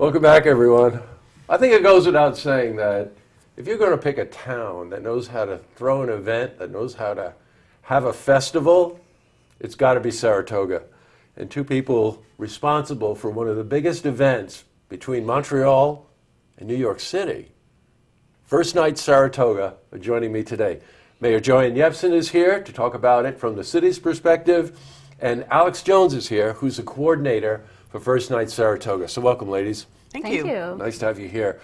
Welcome back, everyone. I think it goes without saying that if you're going to pick a town that knows how to throw an event, that knows how to have a festival, it's got to be Saratoga. And two people responsible for one of the biggest events between Montreal and New York City, First Night Saratoga, are joining me today. Mayor Joanne Yepsen is here to talk about it from the city's perspective, and Alex Jones is here, who's the coordinator for First Night Saratoga. So welcome, ladies. Thank you. Nice to have you here.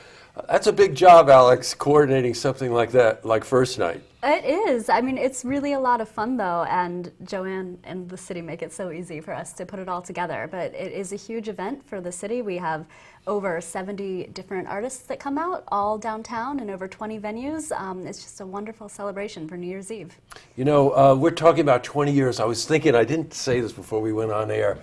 That's a big job, Alex, coordinating something like that, like First Night. It is. I mean, it's really a lot of fun, though, and Joanne and the city make it so easy for us to put it all together. But it is a huge event for the city. We have over 70 different artists that come out, all downtown in over 20 venues. It's just a wonderful celebration for New Year's Eve. You know, we're talking about 20 years. I was thinking, I didn't say this before we went on air,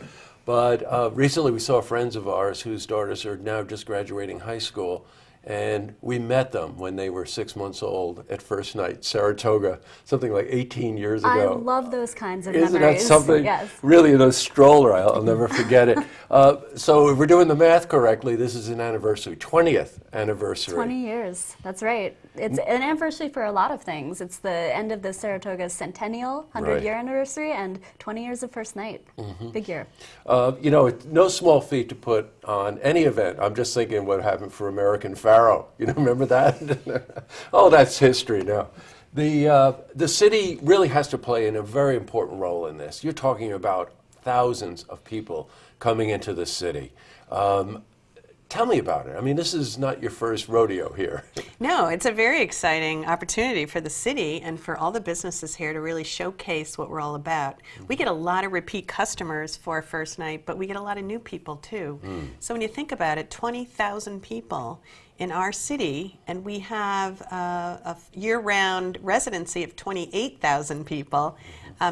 but recently we saw friends of ours whose daughters are now just graduating high school. And we met them when they were 6 months old at First Night Saratoga, something like 18 years ago. I love those kinds of memories. Isn't that something? Yes. Really, in a stroller, I'll never forget it. So if we're doing the math correctly, this is an anniversary, 20th anniversary. 20 years, that's right. It's an anniversary for a lot of things. It's the end of the Saratoga centennial, 100-year anniversary, and 20 years of First Night. Big year. You know, it's no small feat to put on any event. I'm just thinking what happened for American Pharaoh. You know, remember that? Oh, that's history now. The city really has to play a very important role in this. You're talking about thousands of people coming into the city. Tell me about it. I mean, this is not your first rodeo here. No, it's a very exciting opportunity for the city and for all the businesses here to really showcase what we're all about. We get a lot of repeat customers for First Night, but we get a lot of new people too. So when you think about it, 20,000 people in our city, and we have a year-round residency of 28,000 people.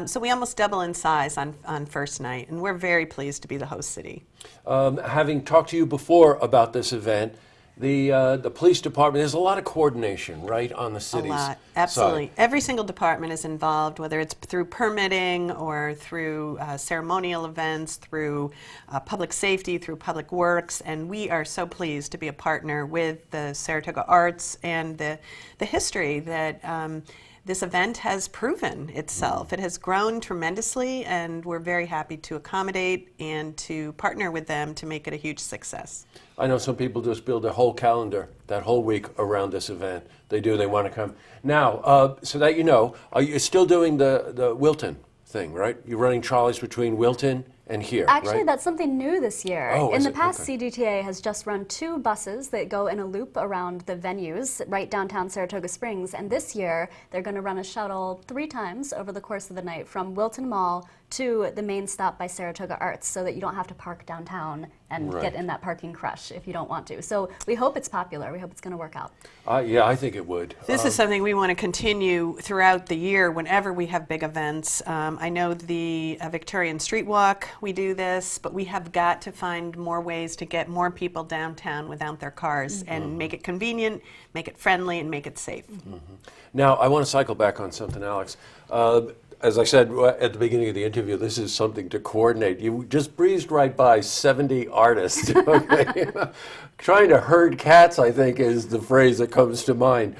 So we almost double in size on First Night, and we're very pleased to be the host city. Having talked to you before about this event, the police department, there's a lot of coordination, right, on the city's A lot, absolutely. side. Every single department is involved, whether it's through permitting or through ceremonial events, through public safety, through public works, and we are so pleased to be a partner with the Saratoga Arts and the history that this event has proven itself. It has grown tremendously, and we're very happy to accommodate and to partner with them to make it a huge success. I know some people just build a whole calendar, that whole week around this event. They do, they want to come. Now, so that you know, are you still doing the Wilton thing, right? You're running trolleys between Wilton and here, Actually, right? that's something new this year. Oh, in is the it? past, Okay. CDTA has just run 2 buses that go in a loop around the venues right downtown Saratoga Springs, and this year they're going to run a shuttle 3 times over the course of the night from Wilton Mall to the main stop by Saratoga Arts, so that you don't have to park downtown and get in that parking crush if you don't want to. So we hope it's popular. We hope it's going to work out. Yeah, I think it would. This is something we want to continue throughout the year whenever we have big events. I know the Victorian Street Walk, we do this, but we have got to find more ways to get more people downtown without their cars and make it convenient, make it friendly, and make it safe. Now, I want to cycle back on something, Alex. As I said at the beginning of the interview, this is something to coordinate. You just breezed right by 70 artists. Okay? Trying to herd cats, I think, is the phrase that comes to mind.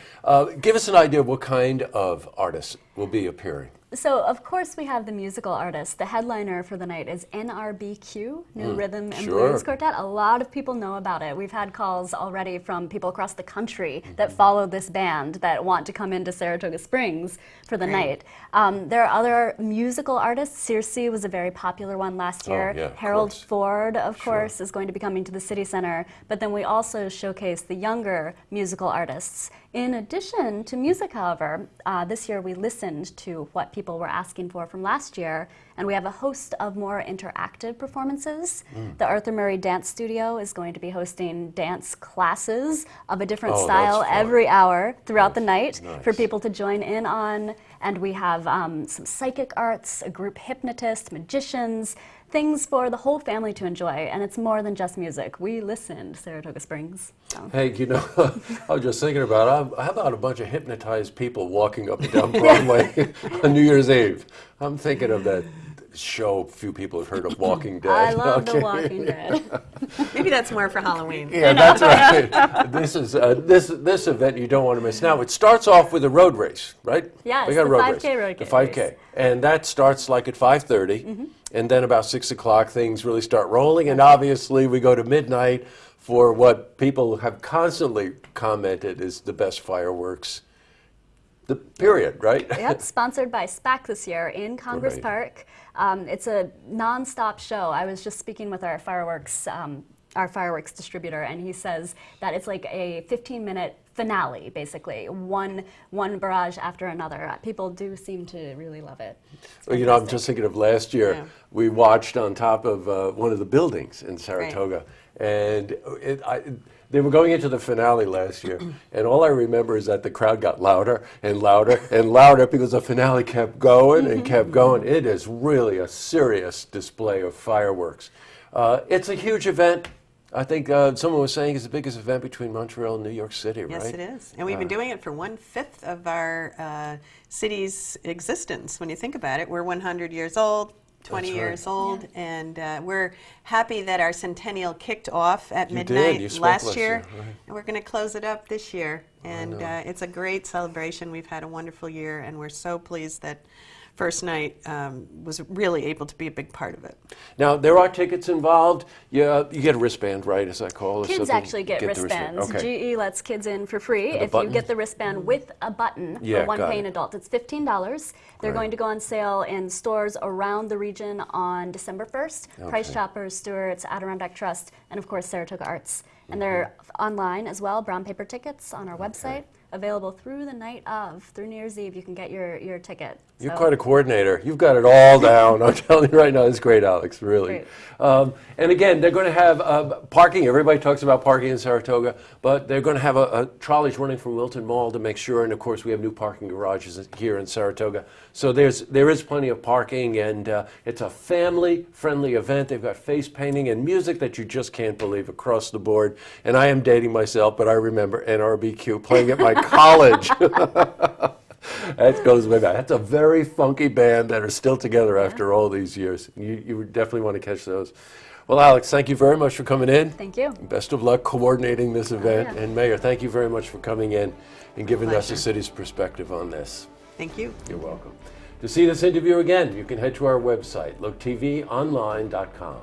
Give us an idea of what kind of artists will be appearing. So, of course, we have the musical artists. The headliner for the night is NRBQ, New Rhythm and Blues Quartet. A lot of people know about it. We've had calls already from people across the country that follow this band that want to come into Saratoga Springs for the night. There are other musical artists. Circe was a very popular one last year. Yeah, Harold Ford, of course, is going to be coming to the City Center. But then we also showcase the younger musical artists. In addition to music, however, this year we listened to what people were asking for from last year, and we have a host of more interactive performances. The Arthur Murray Dance Studio is going to be hosting dance classes of a different style every hour throughout the night for people to join in on. And we have some psychic arts, a group hypnotist, magicians, things for the whole family to enjoy, and it's more than just music. We listened, Saratoga Springs. So. Hey, you know, I was just thinking about, how about a bunch of hypnotized people walking up and down Broadway on New Year's Eve? I'm thinking of that show few people have heard of Walking Dead. I love The Okay. Walking Dead. Maybe that's more for Halloween. Yeah, that's right. This is this event you don't want to miss. Now, it starts off with a road race, right? Yes, we got a the road 5K race. road The race. 5K. And that starts like at 5:30, and then about 6 o'clock things really start rolling, and obviously we go to midnight for what people have constantly commented is the best fireworks. The period, right? Yep, sponsored by SPAC this year in Congress Great. Park. It's a non-stop show. I was just speaking with our fireworks distributor, and he says that it's like a 15-minute finale, basically, one barrage after another. People do seem to really love it. Well, you know, I'm just thinking of last year. Yeah. We watched on top of one of the buildings in Saratoga, and they were going into the finale last year, and all I remember is that the crowd got louder and louder and louder because the finale kept going and kept going. It is really a serious display of fireworks. It's a huge event. I think someone was saying it's the biggest event between Montreal and New York City, right? Yes, it is. And we've been doing it for 1/5 of our city's existence. When you think about it, we're 100 years old, 20 That's years right. old, and we're happy that our centennial kicked off at You midnight did. You spoke last last year, year, right. and we're going to close it up this year. And know. it's a great celebration. We've had a wonderful year, and we're so pleased that First Night was really able to be a big part of it. Now, there are tickets involved. You get a wristband, right, as I call it? Kids something? actually get the wristbands. Okay. GE lets kids in for free. And the If you button? get the wristband with a button Yeah, for one got paying it. adult, it's $15. They're Great. going to go on sale in stores around the region on December 1st. Price Okay. Choppers, Stewart's, Adirondack Trust, and of course Saratoga Arts. And Mm-hmm. they're online as well, brown paper tickets on our website. Available through the night of, through New Year's Eve, you can get your ticket. You're So- quite a coordinator. You've got it all down. I'm telling you right now, it's great, Alex, really. Great. And again, they're going to have parking. Everybody talks about parking in Saratoga, but they're going to have a trolleys running from Wilton Mall to make sure, and of course we have new parking garages here in Saratoga. So there is plenty of parking, and it's a family-friendly event. They've got face painting and music that you just can't believe across the board. And I am dating myself, but I remember NRBQ playing at my college. That goes way back. That's a very funky band that are still together after all these years. You would definitely want to catch those. Well, Alex, thank you very much for coming in. Thank you. Best of luck coordinating this event. yeah. And Mayor, thank you very much for coming in and giving us the Pleasure. city's perspective on this. Thank you. You're welcome. To see this interview again, you can head to our website, looktvonline.com.